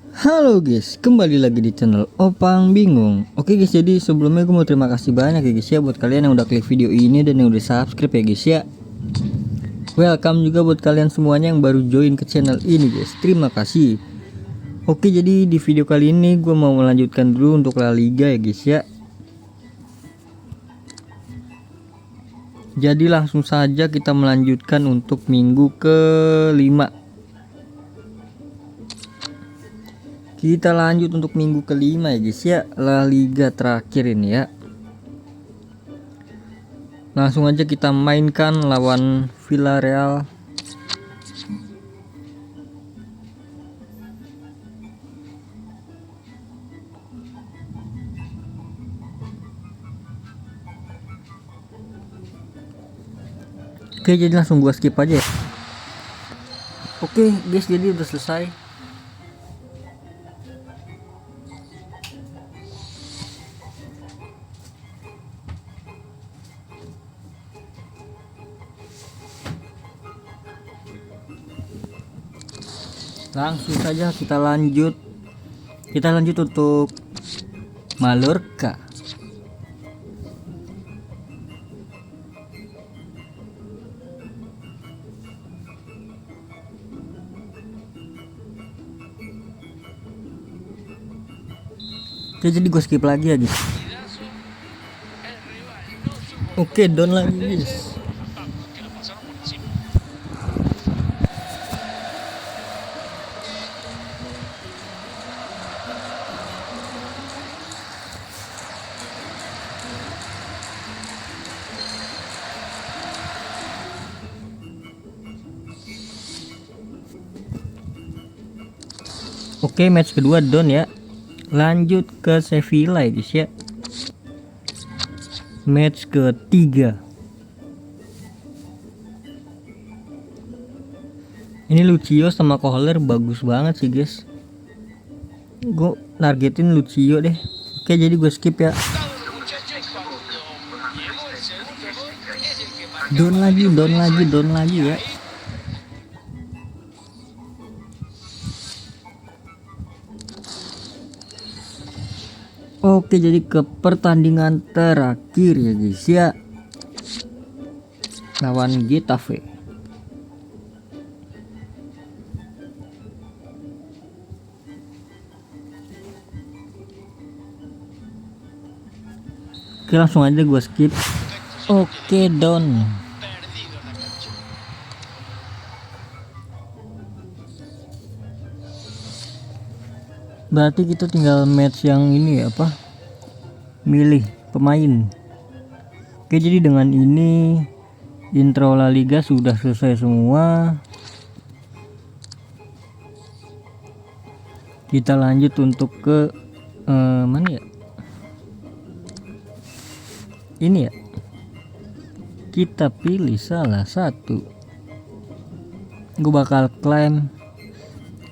Halo guys, kembali lagi di channel Opang Bingung. Oke guys, jadi sebelumnya gue mau terima kasih banyak ya guys ya buat kalian yang udah klik video ini dan yang udah subscribe ya guys ya. Welcome juga buat kalian semuanya yang baru join ke channel ini guys. Terima kasih. Oke, jadi di video kali ini gue mau melanjutkan dulu untuk La Liga ya guys ya. Jadi langsung saja kita melanjutkan untuk minggu ke-5. Kita lanjut untuk minggu kelima ya guys ya, La Liga terakhir ini ya. Langsung aja kita mainkan lawan Villarreal. Oke, jadi langsung gua skip aja ya. Oke guys, jadi udah selesai. Langsung saja kita lanjut untuk Mallorca. Oke, jadi gue skip lagi ya guys. Oke, down lagi guys. Oke, match kedua down ya. Lanjut ke Sevilla ya guys ya. Match ketiga. Ini Lucio sama Kohler bagus banget sih guys. Gue nargetin Lucio deh. Oke, jadi gue skip ya. Down lagi ya. Oke, jadi ke pertandingan terakhir ya guys ya, lawan Getafe. Oke, langsung aja gue skip. Oke, down. Berarti kita tinggal match yang ini ya, apa? Milih pemain. Oke, jadi dengan ini intro La Liga sudah selesai semua. Kita lanjut untuk ke mana ya? Ini ya. Kita pilih salah satu. Gue bakal klaim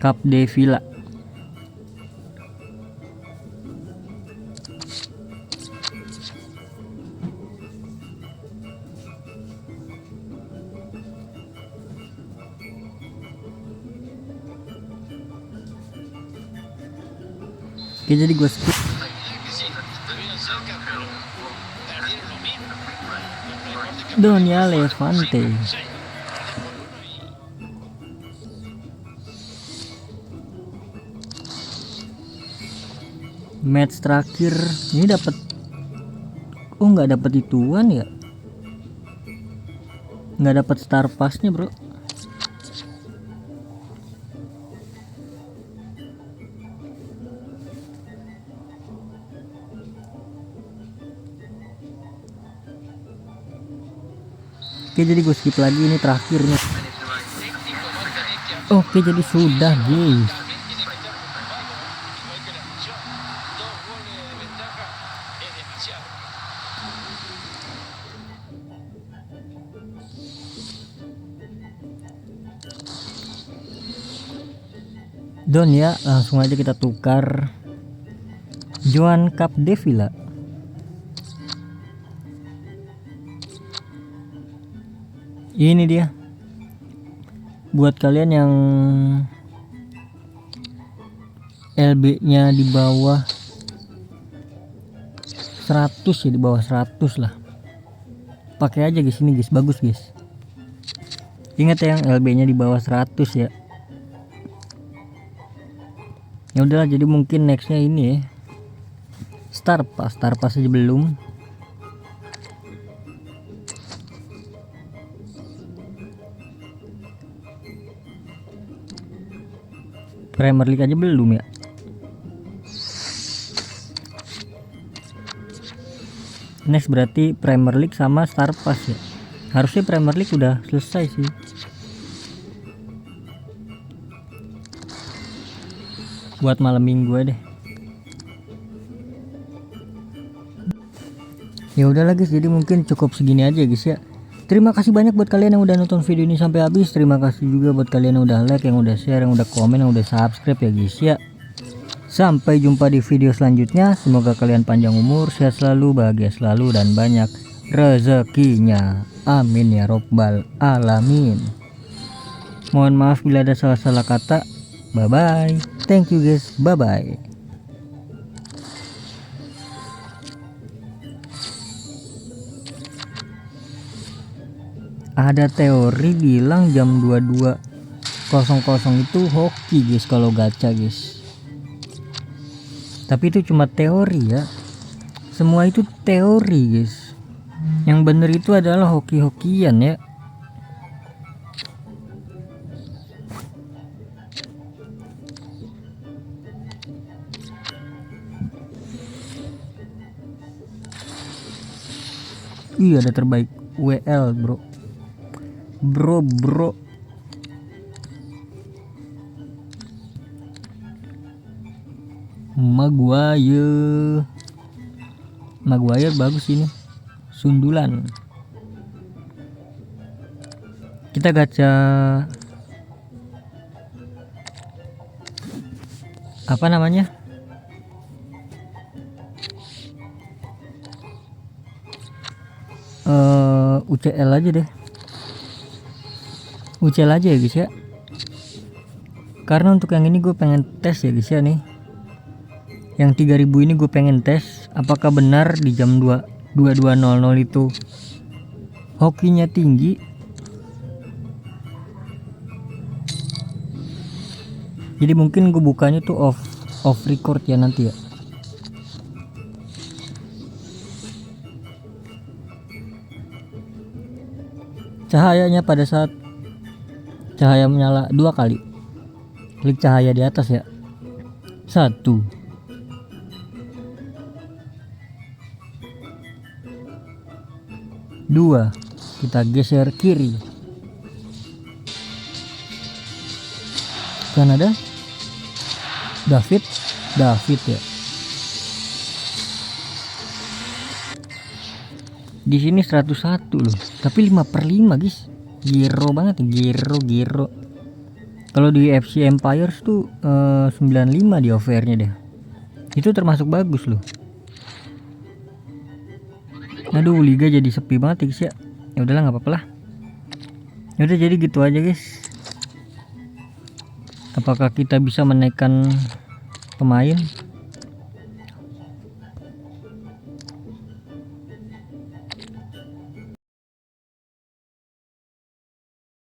Cup de Villa. Oke, jadi gue skip. Donya Levante. Match terakhir ini dapat, nggak dapat ituan ya, nggak dapat star passnya bro. Oke, jadi gue skip lagi, ini terakhirnya. Oke, jadi sudah guys. Don ya, langsung aja kita tukar Joan Cup de Villa. Ini dia. Buat kalian yang LB nya di bawah 100 ya, di bawah 100 lah. Pakai aja guys, ini guys, bagus guys. Ingat ya, yang LB nya di bawah 100 ya. Ya udahlah, jadi mungkin nextnya ini ya, Star Pass aja belum. Premier League aja belum ya. Next berarti Premier League sama Star Pass ya. Harusnya Premier League udah selesai sih. Buat malam minggu deh. Ya udahlah guys, jadi mungkin cukup segini aja guys ya. Terima kasih banyak buat kalian yang udah nonton video ini sampai habis. Terima kasih juga buat kalian yang udah like, yang udah share, yang udah komen, yang udah subscribe ya guys ya. Sampai jumpa di video selanjutnya. Semoga kalian panjang umur, sehat selalu, bahagia selalu, dan banyak rezekinya. Amin ya robbal alamin. Mohon maaf bila ada salah-salah kata. Bye bye. Thank you guys. Bye bye. Ada teori bilang jam 22.00 itu hoki guys kalau gacha guys. Tapi itu cuma teori ya. Semua itu teori guys. Yang bener itu adalah hoki-hokian ya. Iya, ada terbaik WL bro. Bro Maguire bagus ini, sundulan. Kita gacha apa namanya, UCL aja deh. UCL aja ya guys ya. Karena untuk yang ini gue pengen tes ya guys ya nih. Yang 3000 ini gue pengen tes apakah benar di jam 22.00 itu hokinya tinggi. Jadi mungkin gue bukanya tuh off record ya nanti ya. Cahayanya pada saat cahaya menyala 2 kali, klik cahaya di atas ya. 1 2, kita geser kiri. Kan ada David ya. Di sini 101 loh, tapi 5/5 guys. Giro banget, giro. Kalau di FC Empires tuh 95 di overnya deh. Itu termasuk bagus loh. Aduh, liga jadi sepi banget guys ya. Ya udahlah, nggak apa-apa lah. Ya udah, jadi gitu aja guys. Apakah kita bisa menaikkan pemain?